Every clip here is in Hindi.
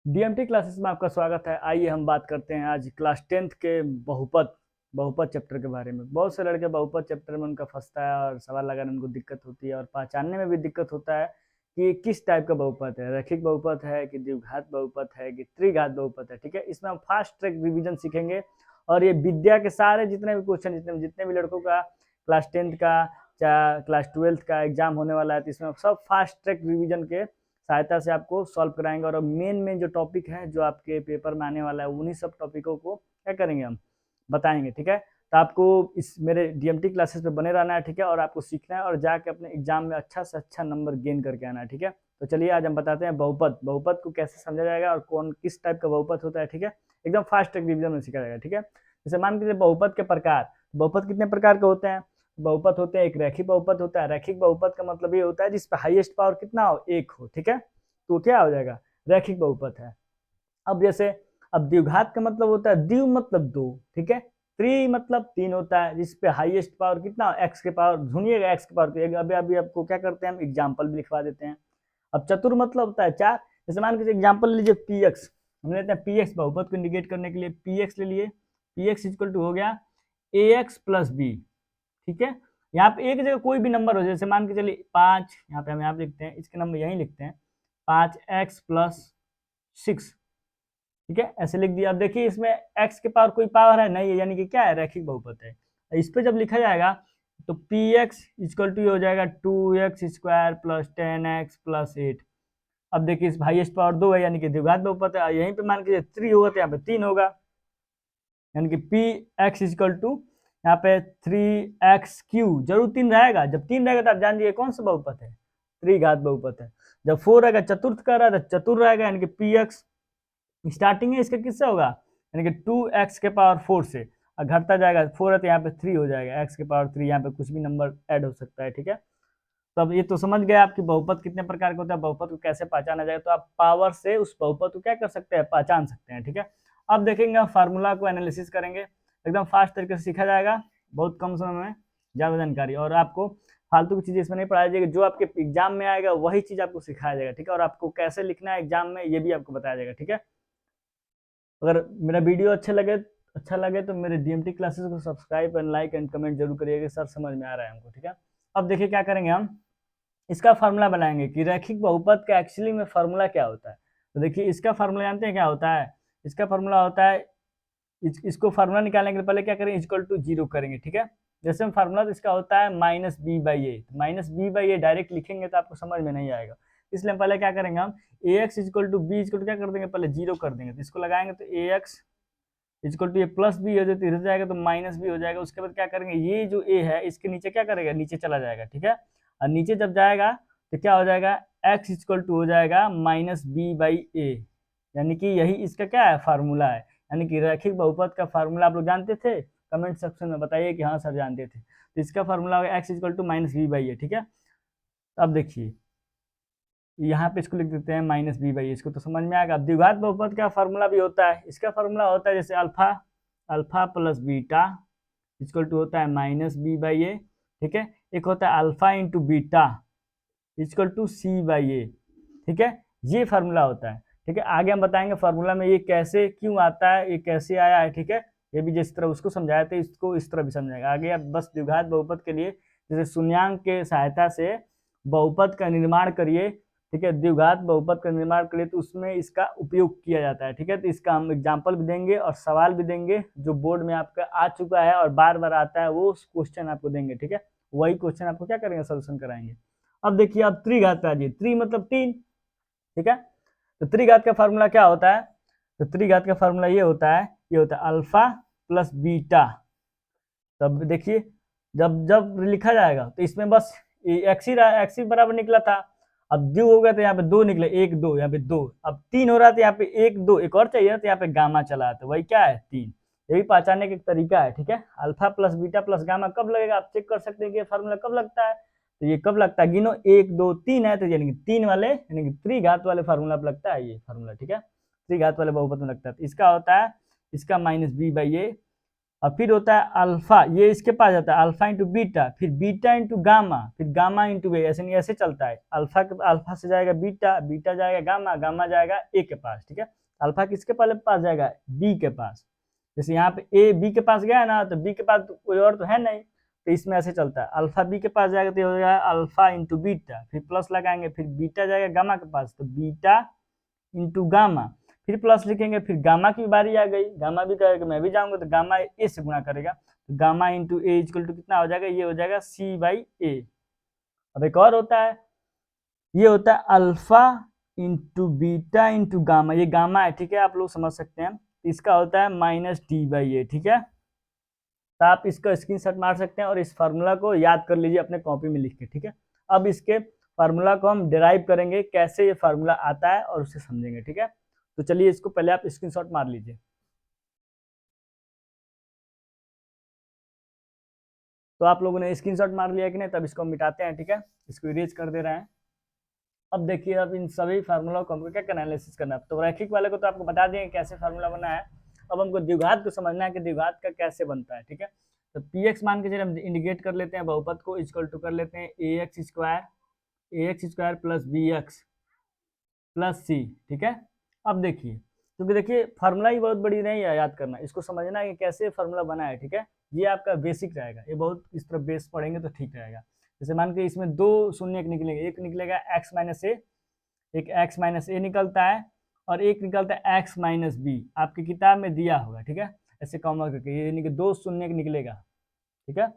डीएमटी क्लासेस में आपका स्वागत है। आइए हम बात करते हैं आज क्लास 10th के बहुपद बहुपद चैप्टर के बारे में। बहुत से लड़के बहुपद चैप्टर में उनका फंसता है और सवाल लगाने में उनको दिक्कत होती है और पहचानने में भी दिक्कत होता है कि किस टाइप का बहुपद है, रैखिक बहुपद है कि द्विघात बहुपद है कि त्रिघात बहुपद है। ठीक है, इसमें हम फास्ट ट्रैक रिविजन सीखेंगे और ये विद्या के सारे जितने भी क्वेश्चन जितने भी लड़कों का क्लास 10th का या क्लास 12th का एग्जाम होने वाला है, तो इसमें सब फास्ट ट्रैक रिविजन के सहायता से आपको सॉल्व कराएंगे। और मेन जो टॉपिक है जो आपके पेपर में आने वाला है उन्हीं सब टॉपिकों को क्या करेंगे, हम बताएंगे। ठीक है, तो आपको इस मेरे डीएमटी क्लासेस पे बने रहना है। ठीक है, और आपको सीखना है और जाके अपने एग्जाम में अच्छा से अच्छा नंबर गेन करके आना है। ठीक है, तो चलिए आज हम बताते हैं बहुपद बहुपद को कैसे समझा जाएगा और कौन किस टाइप का बहुपद होता है। ठीक है, एकदम फास्ट ट्रैक रिविजन में सीखा जाएगा। ठीक है, जैसे मान लीजिए बहुपद के प्रकार, बहुपद कितने प्रकार के होते हैं। बहुपद होते हैं, एक रैखिक बहुपद होता है। रैखिक बहुपद का मतलब ये होता है जिसपे हाईएस्ट पावर कितना हो, एक हो। ठीक है, तो क्या हो जाएगा, रैखिक बहुपद है। अब जैसे अब द्विघात का मतलब होता है, द्वि मतलब दो। ठीक है, त्रि मतलब तीन होता है जिसपे हाईएस्ट पावर कितना, एक्स के पावर, सुनिएगा एक्स के पावर। अभी अभी आपको क्या करते हैं, हम एग्जाम्पल भी लिखवा देते हैं। अब चतुर मतलब होता है चार। जैसे मान लीजिए एग्जाम्पल लीजिए पी एक्स, हम लेते हैं पी एक्स, बहुपद को इंडिकेट करने के लिए पी एक्स ले लिए। पी एक्स इक्वल टू हो गया ए एक्स प्लस बी। ठीक है, यहाँ पे एक जगह कोई भी नंबर हो, जैसे मान के चलिए 5, यहाँ पे हम यहाँ लिखते हैं, इसके नंबर यहीं लिखते हैं 5x+6। ठीक है, ऐसे लिख दिया। अब देखिए इसमें x के पावर कोई पावर है नहीं है, यानी कि क्या है, रैखिक बहुपद है। इस पे जब लिखा जाएगा तो पी एक्स इक्वल टू हो जाएगा 2x² प्लस 10x+8। अब देखिए इस हाईएस्ट पावर 2 है यानी कि द्विघात बहुपद है। यहीं पे मान के 3 होगा तो यहाँ पे 3 होगा, यानी कि पी एक्स इक्वल टू यहाँ पे 3x³ जरूर 3 रहेगा। जब 3 रहेगा तो आप जान जाइए कौन सा बहुपद है, त्रिघात बहुपद है। जब 4 रहेगा, चतुर्थ का रहा तो चतुर रहेगा, यानी कि पी एक्स स्टार्टिंग है इसका किससे होगा, यानी कि 2x के पावर 4 से, और घटता जाएगा 4 है तो यहाँ पे 3 हो जाएगा, x के पावर 3, यहाँ पे कुछ भी नंबर ऐड हो सकता है। ठीक है, तो अब ये तो समझ गए आपकी बहुपद कितने प्रकार के होता है, बहुपद को कैसे पहचाना जाए, तो आप पावर से उस बहुपद को क्या कर सकते हैं, पहचान सकते हैं। ठीक है, अब देखेंगे हम फार्मूला को एनालिसिस करेंगे, एकदम फास्ट तरीके से सीखा जाएगा, बहुत कम समय में ज्यादा जानकारी। और आपको फालतू की चीजें इसमें नहीं पढ़ाई जाएगी, जो आपके एग्जाम में आएगा वही चीज आपको सिखाया जाएगा। ठीक है, और आपको कैसे लिखना है एग्जाम में ये भी आपको बताया जाएगा। ठीक है, अगर मेरा वीडियो अच्छा लगे तो मेरे डीएमटी क्लासेस को subscribe and like and comment जरूर करिएगा, सर समझ में आ रहा है हमको। ठीक है, अब देखिए क्या करेंगे, हम इसका फार्मूला बनाएंगे कि रैखिक बहुपद का एक्चुअली में फार्मूला क्या होता है। तो देखिए इसका फार्मूला जानते हैं क्या होता है, इसका फार्मूला होता है, इसको फार्मूला निकालने के पहले क्या करेंगे, इक्वल टू 0 करेंगे। ठीक है, जैसे हम फार्मूला तो इसका होता है -b/a, -b/a डायरेक्ट लिखेंगे तो आपको समझ में नहीं आएगा, इसलिए हम पहले क्या करेंगे, हम ax equal to b equal to क्या कर देंगे, पहले 0 कर देंगे। तो इसको लगाएंगे तो ax इक्वल टू ये प्लस बी हो जाए, इधर जाएगा तो माइनस बी हो जाएगा। उसके बाद क्या करेंगे, ये जो ए है इसके नीचे क्या करेगा, नीचे चला जाएगा। ठीक है, और नीचे जब जाएगा तो क्या हो जाएगा, x इक्वल टू हो जाएगा -b/a, यानी कि यही इसका क्या है, फार्मूला है। यानी कि रैखिक बहुपद का फार्मूला आप लोग जानते थे, कमेंट सेक्शन में बताइए कि हाँ सर जानते थे। तो इसका फार्मूला होगा x इक्वल टू -b/a। ठीक है, अब देखिए यहाँ पे इसको लिख देते हैं -b/a, इसको तो समझ में आएगा। अब द्विघात बहुपद का फार्मूला भी होता है, इसका फार्मूला होता है जैसे alpha alpha plus beta equal to होता है -b/a। ठीक है, एक होता है alpha into beta equal to c/a। ठीक है, ये फार्मूला होता है। ठीक है, आगे हम बताएंगे फार्मूला में ये कैसे क्यों आता है, ये कैसे आया है। ठीक है, ये भी जिस तरह उसको समझाया था इसको इस तरह भी समझाएगा आगे। आप बस द्विघात बहुपद के लिए जैसे शून्यांक के सहायता से बहुपद का निर्माण करिए। ठीक है, द्विघात बहुपद का निर्माण करिए तो उसमें इसका उपयोग किया जाता है। ठीक है, तो इसका हम एग्जाम्पल भी देंगे और सवाल भी देंगे जो बोर्ड में आपका आ चुका है और बार बार आता है, वो क्वेश्चन आपको देंगे। ठीक है, वही क्वेश्चन आपको क्या करेंगे, सोल्यूशन कराएंगे। अब देखिए अब त्रिघात पे आ जाइए, त्रि मतलब 3। ठीक है, तो त्रिघात का फार्मूला क्या होता है, तो त्रिघात का फार्मूला ये होता है, अल्फा प्लस बीटा। तब देखिए जब जब लिखा जाएगा तो इसमें बस एक्स ही बराबर निकला था। अब दो हो गया तो यहाँ पे 2 निकले, 1 2, यहाँ पे 2। अब 3 हो रहा था, यहाँ पे 1 2 एक और चाहिए तो यहाँ पे गामा चला, तो वही क्या है, 3। ये भी पहचानने का एक तरीका है। ठीक है, alpha plus beta plus gamma कब लगेगा, आप चेक कर सकते हैं कि फार्मूला कब लगता है। तो ये कब लगता है, गिनो 1 2 3 है तो यानी कि 3 वाले, यानी कि त्रिघात वाले फार्मूला पे लगता है ये फार्मूला। ठीक है, त्रिघात वाले बहुपद में लगता है। तो इसका होता है, इसका -b/a और फिर होता है अल्फा, ये इसके पास जाता है अल्फा इंटू बीटा, फिर बीटा इंटू गामा, फिर गामा इंटू ए, ऐसे नहीं ऐसे चलता है। अल्फा से जाएगा बीटा, बीटा जाएगा गामा, गामा जाएगा ए के पास, ठीक है। अल्फा किसके पहले पास जाएगा, बी के पास। जैसे यहाँ पे ए बी के पास गया ना, तो बी के पास तो कोई और तो है नहीं, तो इसमें ऐसे चलता है। अल्फा बी के पास जाएगा तो हो जाएगा अल्फा इंटू बीटा, फिर प्लस लगाएंगे, फिर बीटा जाएगा गामा के पास, तो बीटा इंटू गामा, फिर प्लस लिखेंगे, फिर गामा की बारी आ गई, गामा भी करेगा, मैं भी जाऊंगा तो गामा ए से गुणा करेगा, तो gamma into a equal to कितना हो जाएगा, ये हो जाएगा सी बाई ए। अब एक और होता है, ये होता है alpha into beta into gamma, ये गामा है, ठीक है, आप लोग समझ सकते हैं। इसका होता है माइनस डी बाई ए, ठीक है। तो आप इसका स्क्रीनशॉट मार सकते हैं और इस फार्मूला को याद कर लीजिए अपने कॉपी में लिख के, ठीक है। अब इसके फार्मूला को हम डिराइव करेंगे, कैसे ये फार्मूला आता है और उसे समझेंगे, ठीक है। तो चलिए इसको पहले आप स्क्रीनशॉट मार लीजिए। तो आप लोगों ने स्क्रीनशॉट मार लिया कि नहीं, तब इसको मिटाते हैं, ठीक है, इसको इरेज कर दे रहे हैं। अब देखिए, अब इन सभी फार्मूला को हमको क्या करना है, एनालिसिस करना है। तो रैखिक वाले को तो आपको बता देंगे कैसे फार्मूला बना है, अब हमको द्विघात को समझना है कि द्विघात का कैसे बनता है, ठीक है। तो पी एक्स मान के चलिए हम इंडिकेट कर लेते हैं बहुपद को, इक्वल टू कर लेते हैं A X square plus B X plus C, ठीक है। अब देखिए, क्योंकि देखिए फार्मूला ही बहुत बड़ी नहीं है याद करना, इसको समझना है कि कैसे फार्मूला बना है, ठीक है। ये आपका बेसिक रहेगा, ये बहुत इस तरह बेस पढ़ेंगे तो ठीक रहेगा। जैसे मान के इसमें दो शून्य निकलेंगे, एक निकलेगा एक्स माइनस ए, एक एक्स माइनस ए निकलता है, और एक निकलता है एक्स माइनस बी, आपकी किताब में दिया होगा, ठीक है, ऐसे कॉमन करके, यानी कि दो शून्य निकलेगा, ठीक है।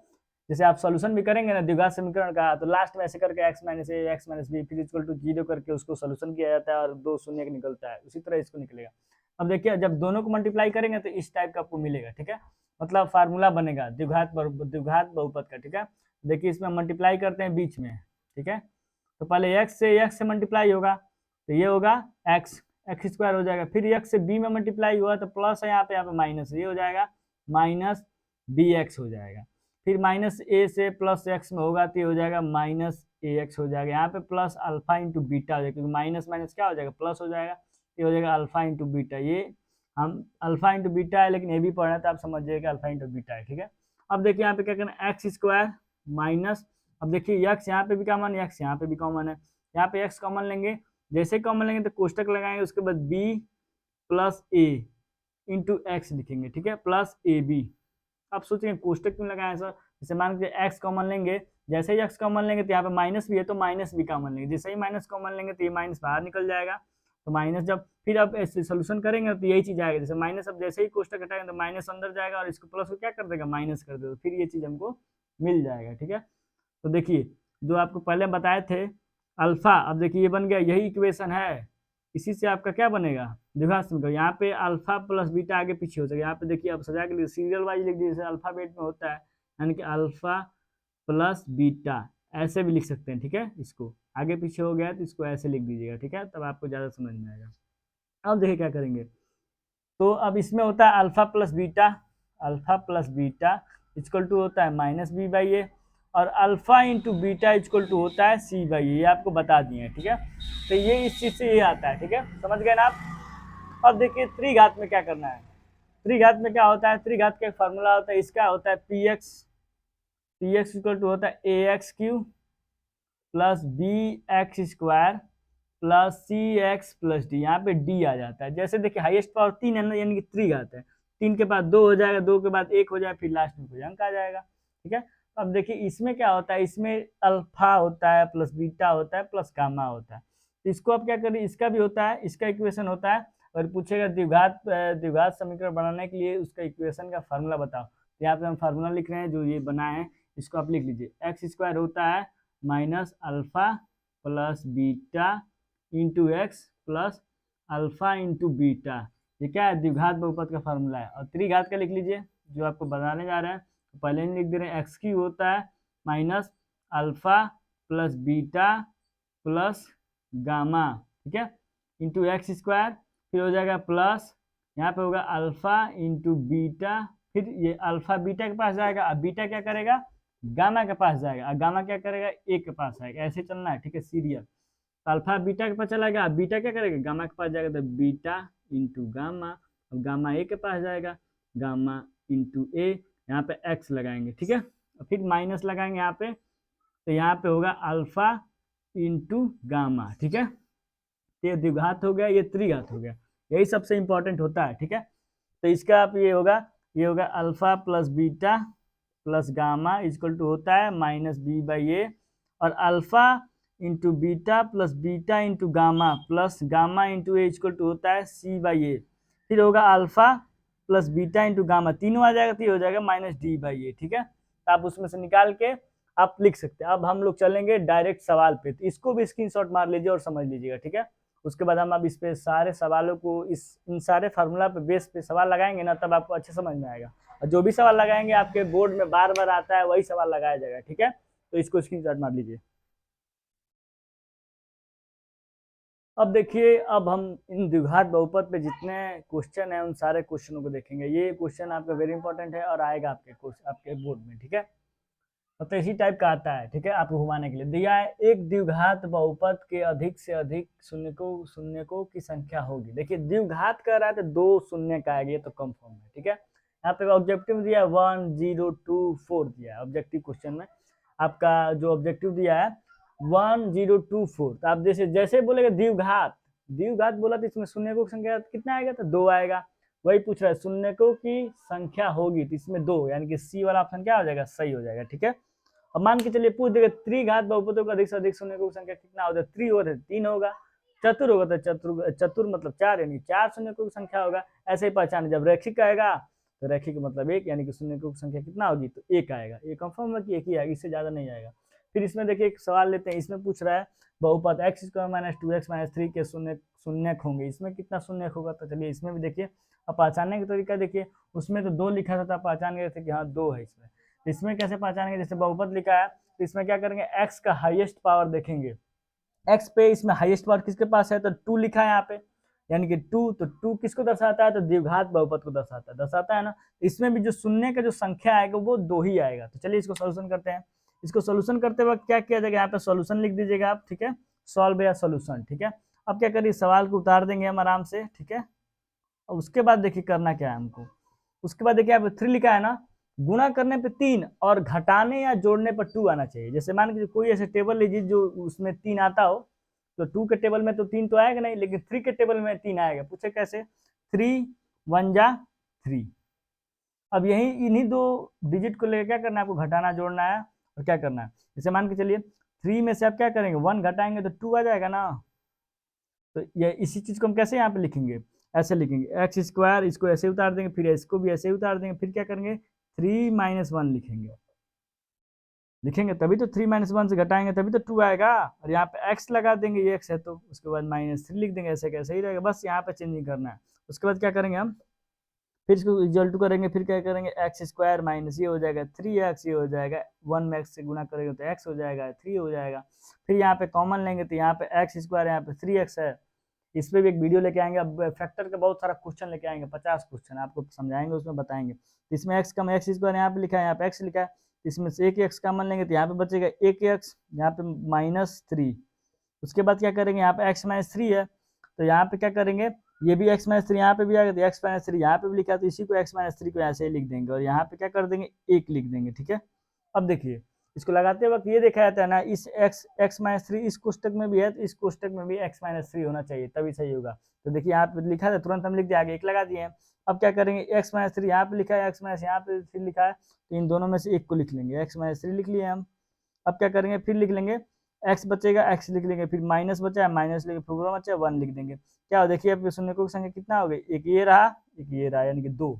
जैसे आप सॉल्यूशन भी करेंगे ना द्विघात समीकरण का, तो लास्ट में ऐसे करके एक्स माइनस ए एक्स माइनस बी फिर इक्वल टू जीरो करके उसको सॉल्यूशन किया जाता है और दो शून्य निकलता है, उसी तरह इसको निकलेगा। अब देखिए, जब दोनों को मल्टीप्लाई करेंगे तो इस टाइप का आपको मिलेगा, ठीक है, मतलब फार्मूला बनेगा द्विघात बहुपद का, ठीक है। देखिए इसमें मल्टीप्लाई करते हैं बीच में, ठीक है। तो पहले एक्स से मल्टीप्लाई होगा, तो ये होगा एक्स एक्स स्क्वायर हो जाएगा, फिर एक्स से बी में मल्टीप्लाई हुआ तो प्लस है, यहाँ पे माइनस, ये हो जाएगा माइनस बी एक्स हो जाएगा, फिर माइनस ए से प्लस एक्स में होगा तो ये हो जाएगा माइनस ए एक्स हो जाएगा, यहाँ पे प्लस अल्फा इंटू बीटा हो जाएगा, क्योंकि माइनस माइनस क्या हो जाएगा, प्लस हो जाएगा, ये हो जाएगा अल्फा इंटू बीटा। ये हम अल्फा इंटू बीटा है, लेकिन ये भी पढ़ना है तो आप समझ जाइएगा अल्फा इंटू बीटा है, ठीक है। अब देखिए यहाँ पे क्या करना है, एक्स स्क्वायर माइनस, अब देखिए एक्स यहाँ पे भी कॉमन है, एक्स यहाँ पे भी कॉमन है, यहाँ पे एक्स कॉमन लेंगे, जैसे कॉमन लेंगे तो कोष्टक लगाएंगे, उसके बाद बी प्लस ए इंटू एक्स लिखेंगे, ठीक है, प्लस ए बी। आप सोचेंगे कोष्टक क्यों लगाए सर, जैसे मान लीजिए एक्स कॉमन लेंगे, जैसे ही एक्स कॉमन लेंगे तो यहाँ पे माइनस भी है तो माइनस भी कॉमन लेंगे, जैसे ही माइनस कॉमन लेंगे तो ये माइनस बाहर निकल जाएगा, तो माइनस जब फिर आप ऐसे सोल्यूशन करेंगे तो यही चीज आएगा, जैसे माइनस अब जैसे ही कोष्टक हटाएंगे तो माइनस अंदर जाएगा और इसको प्लस को क्या कर देगा, माइनस कर देगा, फिर ये चीज हमको मिल जाएगा, ठीक है। तो देखिए जो आपको पहले बताए थे अल्फा, अब देखिए ये बन गया, यही इक्वेशन है, इसी से आपका क्या बनेगा, द्विघात समीकरण। यहाँ पे अल्फा प्लस बीटा आगे पीछे हो जाएगा, यहाँ पे देखिए आप सजा के लिए सीरियल वाइज लिख दीजिए, जैसे अल्फाबेट में होता है, यानी कि अल्फा प्लस बीटा ऐसे भी लिख सकते हैं, ठीक है। इसको आगे पीछे हो गया तो इसको ऐसे लिख दीजिएगा, ठीक है, तब आपको ज़्यादा समझ में आएगा। अब देखिए क्या करेंगे, तो अब इसमें होता है alpha plus beta equal to होता है माइनस बी बाई ए, और alpha into beta equal to होता है सी बाई ए, ये आपको बता दिए हैं, ठीक है। तो ये इस चीज से ये आता है, ठीक है, समझ गए ना आप। अब देखिए त्रिघात में क्या करना है, त्रिघात में क्या होता है, त्रिघात का एक फार्मूला होता है, इसका होता है पी एक्स इक्वल टू होता है A X cube plus B X square plus C X plus D, यहाँ पे डी आ जाता है। जैसे देखिए हाईएस्ट पावर 3 है ना, यानी कि त्रिघात है, 3 के बाद 2 हो जाएगा, 2 के बाद 1 हो जाएगा, फिर लास्ट में कोई अंक आ जाएगा, ठीक है। अब देखिए इसमें क्या होता है, इसमें अल्फा होता है प्लस बीटा होता है प्लस गामा होता है, तो इसको आप क्या करिए, इसका भी होता है, इसका इक्वेशन होता है, और पूछेगा द्विघात समीकरण बनाने के लिए उसका इक्वेशन का फार्मूला बताओ, तो यहाँ पे हम फार्मूला लिख रहे हैं जो ये बनाए हैं, इसको आप लिख लीजिए, एक्स स्क्वायर होता है minus alpha plus beta into x plus alpha into beta, ये क्या है, द्विघात बहुपद का फार्मूला है। और त्रिघात का लिख लीजिए जो आपको बताने जा रहे हैं, तो पहले ही लिख दे रहे हैं, एक्स क्यू होता है minus alpha plus beta plus gamma, ठीक है, इंटू एक्स स्क्वायर, फिर हो जाएगा प्लस, यहाँ पे होगा अल्फा इंटू बीटा, फिर ये अल्फा बीटा के पास जाएगा, अब बीटा क्या करेगा, गामा के पास जाएगा, और गामा क्या करेगा, ए के पास आएगा, ऐसे चलना है, ठीक है, सीरियल। तो अल्फा बीटा के पास चला गया, बीटा क्या करेगा, गामा के पास जाएगा, तो बीटा इंटू गामा, अब गामा ए के पास जाएगा, गामा इंटू ए, यहाँ पे एक्स लगाएंगे, ठीक है, फिर माइनस लगाएंगे यहाँ पे, तो यहाँ पे होगा अल्फा इंटू गामा, ठीक है, ये द्विघात हो गया, ये त्रिघात हो गया, यही सबसे इंपॉर्टेंट होता है, ठीक है। तो इसका आप ये होगा alpha plus beta plus gamma equal to होता है माइनस बी बाई ए, और alpha into beta plus beta into gamma plus gamma into a equal to होता है सी बाई ए, फिर होगा alpha plus beta into gamma, तीनों आ जाएगा तो ये हो जाएगा माइनस डी बाई ए, ठीक है। तो आप उसमें से निकाल के आप लिख सकते हैं। अब हम लोग चलेंगे डायरेक्ट सवाल पे, तो इसको भी स्क्रीनशॉट मार लीजिए और समझ लीजिएगा, ठीक है। उसके बाद हम अब इस पे सारे सवालों को इन सारे फार्मूला पे बेस पे सवाल लगाएंगे ना, तब आपको अच्छे समझ में आएगा, और जो भी सवाल लगाएंगे आपके बोर्ड में बार बार आता है वही सवाल लगाया जाएगा, ठीक है। तो इसको स्क्रीनशॉट मार लीजिए। अब देखिए, अब हम इन द्विघात बहुपद पे जितने क्वेश्चन है उन सारे क्वेश्चनों को देखेंगे। ये क्वेश्चन आपका वेरी इंपॉर्टेंट है और आएगा आपके बोर्ड में, ठीक है। तो इसी टाइप का आता है, ठीक है, आपको घुमाने के लिए दिया है। एक द्विघात बहुपद के अधिक से अधिक शून्यकों की संख्या होगी। देखिए द्विघात कर रहा है तो 2 शून्य का आएगा, ये तो कंफर्म है, ठीक है। यहाँ पे ऑब्जेक्टिव दिया है 1 0 2 4 दिया है ऑब्जेक्टिव क्वेश्चन में, आपका जो ऑब्जेक्टिव दिया है 1 0 2 4। तो आप जैसे जैसे बोलेगा द्विघात बोला तो इसमें शून्यकों की संख्या कितना आएगा, तो 2 आएगा। वही पूछ रहा है शून्यकों की संख्या होगी, तो इसमें 2, यानी कि सी वाला ऑप्शन क्या हो जाएगा, सही हो जाएगा, ठीक है। अब मान के चलिए पूछ देगा त्रिघात बहुपदों का अधिक से अधिक शून्यकों की संख्या कितना होगा, त्रि होगा तो 3 होगा, चतुर होगा तो चतुर मतलब 4, यानी 4 शून्यकों की संख्या होगा। ऐसे ही पहचान, जब रैखिक आएगा तो रैखिक मतलब 1, यानी कि शून्यकों की संख्या कितना होगी, तो 1 आएगा। ये कंफर्म है कि 1 ही आएगा, इससे ज्यादा नहीं आएगा। फिर इसमें देखिए एक सवाल लेते हैं, इसमें पूछ रहा है बहुपद x square minus 2x minus 3 के शून्यक होंगे, इसमें कितना शून्यक होगा। तो चलिए इसमें भी देखिए, अब पहचानने का तरीका देखिए, उसमें तो 2 लिखा था, पहचान गए थे कि हाँ 2 है। इसमें कैसे पहचानेंगे, जैसे बहुपद लिखा है तो इसमें क्या करेंगे, x का हाईएस्ट पावर देखेंगे, x पे इसमें हाईएस्ट पावर किसके पास है, तो 2 लिखा है यहाँ पे, यानी कि 2, तो 2 किसको दर्शाता है, तो द्विघात बहुपद को दर्शाता है ना। इसमें भी जो शून्य का जो संख्या आएगा वो 2 ही आएगा। तो चलिए इसको सोल्यूशन करते हैं। इसको सोल्यूशन करते वक्त क्या किया जाएगा, यहाँ पे सोल्यूशन लिख दीजिएगा आप, ठीक है, सॉल्व या सोल्यूशन, ठीक है। अब क्या करिए, सवाल को उतार देंगे हम आराम से, ठीक है। और उसके बाद देखिए करना क्या है हमको, उसके बाद देखिए यहाँ पे 3 लिखा है ना, गुणा करने पे 3 और घटाने या जोड़ने पर 2 आना चाहिए। जैसे मान लीजिए कोई ऐसे टेबल लीजिए जो उसमें 3 आता हो, तो 2 के टेबल में तो 3 तो आएगा नहीं, लेकिन 3 के टेबल में 3 आएगा। पूछे कैसे, 3 1 जा 3। अब यही इन्हीं 2 डिजिट को लेकर क्या करना है आपको, घटाना जोड़ना है और क्या करना है। जैसे मान के चलिए 3 में से आप क्या करेंगे, 1 घटाएंगे तो 2 आ जाएगा ना। तो ये इसी चीज को हम कैसे यहाँ पे लिखेंगे, ऐसे लिखेंगे एक्स स्क्वायर, इसको ऐसे उतार देंगे, फिर इसको भी ऐसे उतार देंगे, फिर क्या करेंगे 3 - 1 लिखेंगे तभी तो 3 - 1 से घटाएंगे तभी तो 2 आएगा। और यहाँ पे x लगा देंगे, ये x है तो उसके बाद -3 लिख देंगे, ऐसे कैसे ही रहेगा, बस यहाँ पे चेंजिंग करना है। उसके बाद क्या करेंगे हम, फिर इसको इक्वल टू करेंगे, फिर क्या करेंगे एक्स स्क्वायर माइनस ये हो जाएगा 3x, ये हो जाएगा 1 में x से गुना करेंगे तो x हो जाएगा 3 हो जाएगा। फिर यहाँ पे कॉमन लेंगे तो यहाँ पे एक्स स्क्वायर, यहाँ पे 3x है। इस पर भी एक वीडियो लेके आएंगे, अब फैक्टर का बहुत सारा क्वेश्चन लेके आएंगे, 50 क्वेश्चन आपको समझाएंगे, उसमें बताएंगे। इसमें एक्स का एक्स स्क्वायर यहाँ पे लिखा है, यहाँ पे एक्स लिखा है, इसमें से एक एक्स कॉमन लेंगे तो यहाँ पे बचेगा एक एक्स, यहाँ पे -3। उसके बाद क्या करेंगे, यहाँ पे x - 3 है तो यहाँ पे क्या करेंगे, ये भी x - 3 यहाँ पे भी आएगा तो x - 3 यहाँ पे भी लिखा है, तो इसी को x - 3 को ऐसे ही लिख देंगे और यहाँ पे क्या कर देंगे 1 लिख देंगे, ठीक है। अब देखिए इसको लगाते वक्त ये देखा जाता है ना, इस x - 3 इस कोष्टक में भी है तो इस कोष्टक में भी x - 3 होना चाहिए तभी सही होगा। तो देखिए यहाँ पे लिखा था, तुरंत हम लिख दिया, आगे 1 लगा दिए। अब क्या करेंगे, x - 3 यहाँ पे लिखा है, x - यहाँ पे फिर लिखा है, तो इन दोनों में से एक को लिख लेंगे, x - 3 लिख लिए हम। अब क्या करेंगे, फिर लिख लेंगे x बचेगा, x लिख लेंगे, फिर माइनस बचा है माइनस लेंगे, फिर बचा 1 लिख देंगे। क्या हो, देखिए अब शून्यकों की संख्या कितना हो गई, एक ये रहा यानी कि 2।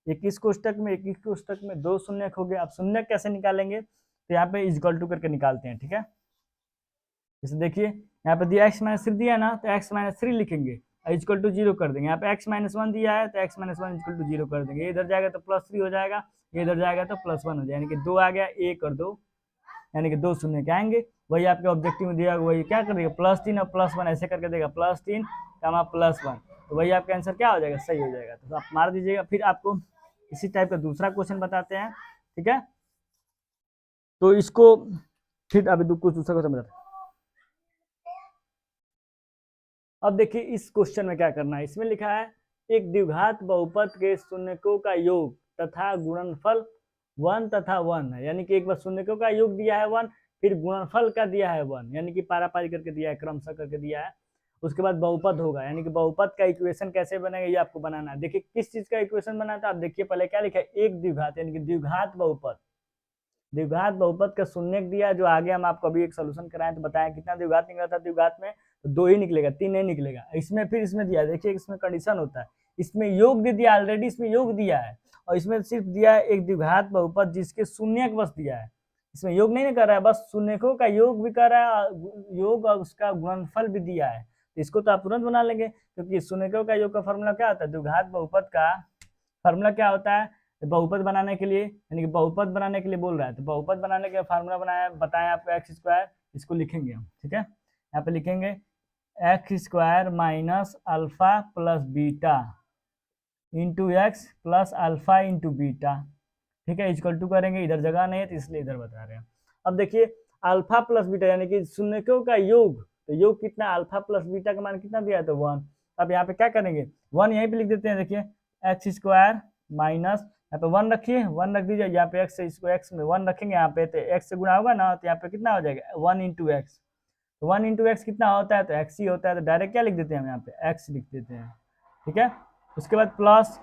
21 कोष्टक में 21 कोष्टक में 2 शून्यक हो गए। अब शून्यक कैसे निकालेंगे, तो यहाँ पे इक्वल टू करके निकालते हैं, ठीक है। जैसे देखिए यहाँ पे दिया x - 3 दिया ना, तो x - 3 लिखेंगे इक्वल टू 0 कर देंगे। यहाँ पे x - 1 दिया है तो x - 1 इक्वल टू 0 कर देंगे, ये इधर जाएगा तो +3 हो जाएगा, ये इधर जाएगा तो +1 हो जाएगा, यानी कि 2 आ गया, 1 और 2 यानी कि 2 शून्य के आएंगे। वही आपके ऑब्जेक्टिव में दिया, वही क्या करेगा +3 और +1 ऐसे करके देगा, +3 +1, तो वही आपका आंसर क्या हो जाएगा, सही हो जाएगा। तो आप मार दीजिएगा। फिर आपको इसी टाइप का दूसरा क्वेश्चन बताते हैं, ठीक है। तो इसको फिर अभी कुछ दूसरा क्वेश्चन बताते हैं। अब देखिए इस क्वेश्चन में क्या करना है, इसमें लिखा है एक द्विघात बहुपद के शून्यकों का योग तथा गुणनफल 1 तथा 1 है, यानी कि एक बार शून्यकों का योग दिया है 1, फिर गुणनफल का दिया है 1, यानी कि पारापारी करके दिया है, क्रमशः करके दिया है। उसके बाद बहुपद होगा, यानी कि बहुपद का इक्वेशन कैसे बनेगा ये आपको बनाना है। देखिए किस चीज का इक्वेशन बना था, आप देखिए पहले क्या लिखा है, एक द्विघात यानी कि द्विघात बहुपद। द्विघात बहुपद का शून्य दिया, जो आगे हम आपको अभी एक सोल्यूशन कराएं तो बताएं कितना द्विघात निकला था। द्विघात में तो 2 ही निकलेगा, 3 नहीं निकलेगा। इसमें फिर इसमें दिया, देखिए इसमें कंडीशन होता है, इसमें योग दे दिया ऑलरेडी, इसमें योग दिया है, और इसमें सिर्फ दिया है एक द्विघात बहुपद जिसके शून्यक बस दिया है। इसमें योग नहीं कर रहा है, बस शून्यकों का योग भी कर रहा है, योग और उसका गुणनफल भी दिया है। तो इसको तो आप तुरंत बना लेंगे, क्योंकि शून्यकों का योग का फॉर्मूला क्या होता है, द्विघात बहुपद का फॉर्मूला क्या होता है, बहुपद बनाने के लिए, यानी कि बहुपद बनाने के लिए बोल रहा है, तो बहुपद बनाने के फार्मूला बनाया बताएं आपको एक्स स्क्वायर, इसको लिखेंगे हम, ठीक है। यहाँ पे लिखेंगे x square minus alpha plus beta into x plus alpha into beta, ठीक है, इक्वल टू करेंगे, इधर जगह नहीं है तो इसलिए इधर बता रहे हैं। अब देखिए अल्फा प्लस बीटा यानी कि शून्यकों का योग, तो योग कितना, अल्फा प्लस बीटा का मान कितना दिया है, तो 1। अब यहाँ पे क्या करेंगे, 1 यहीं पे लिख देते हैं। देखिए एक्स स्क्वायर माइनस, यहाँ पे 1 रखिए, 1 रख दीजिए, यहाँ पे एक्स है, इसको एक्स में 1 रखेंगे, यहाँ पे तो एक्स से गुणा होगा ना, तो यहाँ पे कितना हो जाएगा 1 इंटू एक्स। तो 1 इंटू एक्स कितना होता है, तो एक्स ही होता है, तो डायरेक्ट क्या लिख देते हैं हम यहाँ पे एक्स लिख देते हैं, ठीक है। उसके बाद प्लस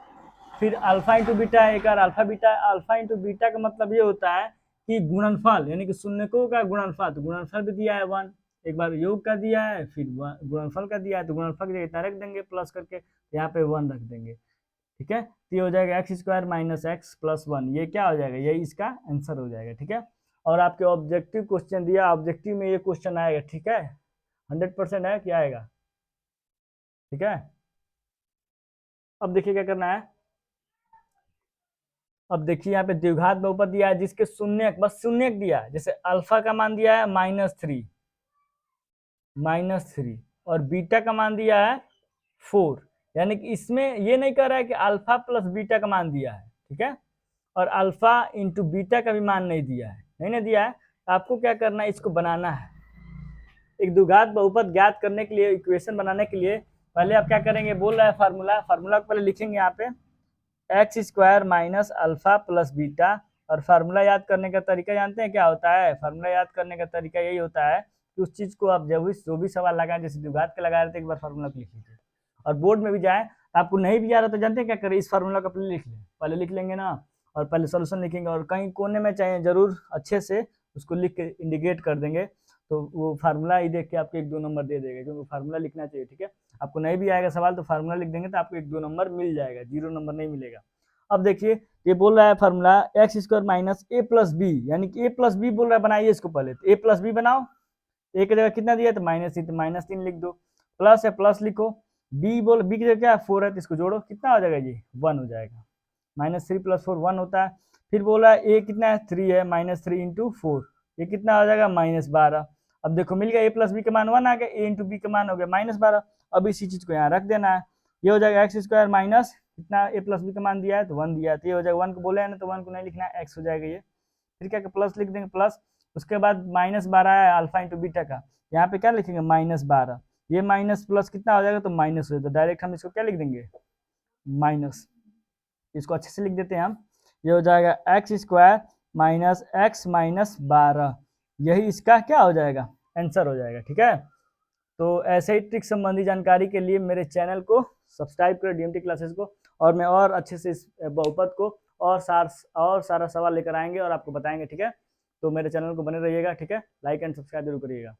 फिर अल्फा इंटू बीटा, एक बार alpha beta, alpha into beta का मतलब ये होता है कि गुणनफल, यानी कि शून्यकों का गुणनफल, तो गुणनफल भी दिया है 1, एक बार योग का दिया है, फिर गुणनफल का दिया है, तो गुणनफल की जगह इतना रख देंगे प्लस करके, यहाँ पे 1 रख देंगे, ठीक है। तो ये हो जाएगा x square minus x plus 1, ये क्या हो जाएगा, यही इसका आंसर हो जाएगा, ठीक है। और आपके ऑब्जेक्टिव क्वेश्चन दिया, ऑब्जेक्टिव में ये क्वेश्चन आएगा, ठीक है, 100% है क्या आएगा, ठीक है। अब देखिए क्या करना है, अब देखिए यहाँ पे द्विघात बहुपद दिया है जिसके शून्यक, बस शून्यक दिया है, जैसे अल्फा का मान दिया है -3 और बीटा का मान दिया है 4, यानी कि इसमें ये नहीं कह रहा है कि अल्फा प्लस बीटा का मान दिया है, ठीक है, और अल्फा इंटू बीटा का भी मान नहीं दिया है, नहीं ना दिया है। आपको क्या करना है, इसको बनाना है। एक द्विघात बहुपद ज्ञात करने के लिए, इक्वेशन बनाने के लिए पहले आप क्या करेंगे, बोल रहा है फार्मूला, फार्मूला को पहले लिखेंगे यहाँ पे x square minus alpha plus beta, और फार्मूला याद करने का तरीका जानते हैं क्या होता है, फार्मूला याद करने का तरीका यही होता है कि उस चीज को आप जब जो भी सवाल लगाएं, जैसे द्विघात के लगा रहे थे, एक बार फार्मूला को लिख लीजिए, और बोर्ड में भी जाए आपको नहीं भी आ रहा तो जानते हैं क्या करें, इस फार्मूला को पहले लिख लें, पहले लिख लेंगे ना, और पहले सोल्यूशन लिखेंगे, और कहीं कोने में चाहिए जरूर अच्छे से उसको लिख के इंडिकेट कर देंगे, तो वो फार्मूला ही देख के आपको 1-2 नंबर दे देगा, क्योंकि फार्मूला लिखना चाहिए, ठीक है। आपको नहीं भी आएगा सवाल तो फार्मूला लिख देंगे तो आपको 1-2 नंबर मिल जाएगा, 0 नंबर नहीं मिलेगा। अब देखिए ये बोल रहा है फार्मूला एक्स स्क्वायर माइनस ए प्लस बी, यानी कि ए प्लस बी बोल रहा है, बनाइए इसको पहले, तो ए प्लस बी बनाओ, ए की जगह कितना दिया है, तो -3, तो -3 लिख दो, प्लस है प्लस लिखो, बी बोल, बी की जगह क्या है 4 है, तो इसको जोड़ो, कितना हो जाएगा, ये 1 हो जाएगा, -3 + 4 1 होता है। फिर बोला ए कितना है 3 है, -3 इंटू 4, ये कितना हो जाएगा -12। अब देखो मिल गया, ए प्लस बी का मान 1 आ गया, ए इंटू बी का मान हो गया -12। अब इसी चीज को यहाँ रख देना है, ये हो जाएगा एक्स स्क्वायर माइनस कितना, ए प्लस बी का मान दिया है तो 1 दिया है, तो ये हो जाएगा, 1 को बोले है ना, तो 1 को नहीं लिखना है, एक्स हो जाएगा ये। फिर क्या प्लस लिख देंगे, प्लस, उसके बाद -12 है अल्फा इंटू बीटा का, यहाँ पे क्या लिखेंगे -12, ये माइनस प्लस कितना हो जाएगा, तो माइनस हो जाएगा, तो डायरेक्ट हम इसको क्या लिख देंगे माइनस, इसको अच्छे से लिख देते हैं हम, ये हो जाएगा x square minus x minus 12, यही इसका क्या हो जाएगा, आंसर हो जाएगा, ठीक है। तो ऐसे ही ट्रिक संबंधी जानकारी के लिए मेरे चैनल को सब्सक्राइब करें, डीएमटी क्लासेस को, और मैं और अच्छे से इस बहुपद को और सारा सवाल लेकर आएंगे और आपको बताएंगे, ठीक है। तो मेरे चैनल को बने रहिएगा, ठीक है, लाइक एंड सब्सक्राइब जरूर करिएगा।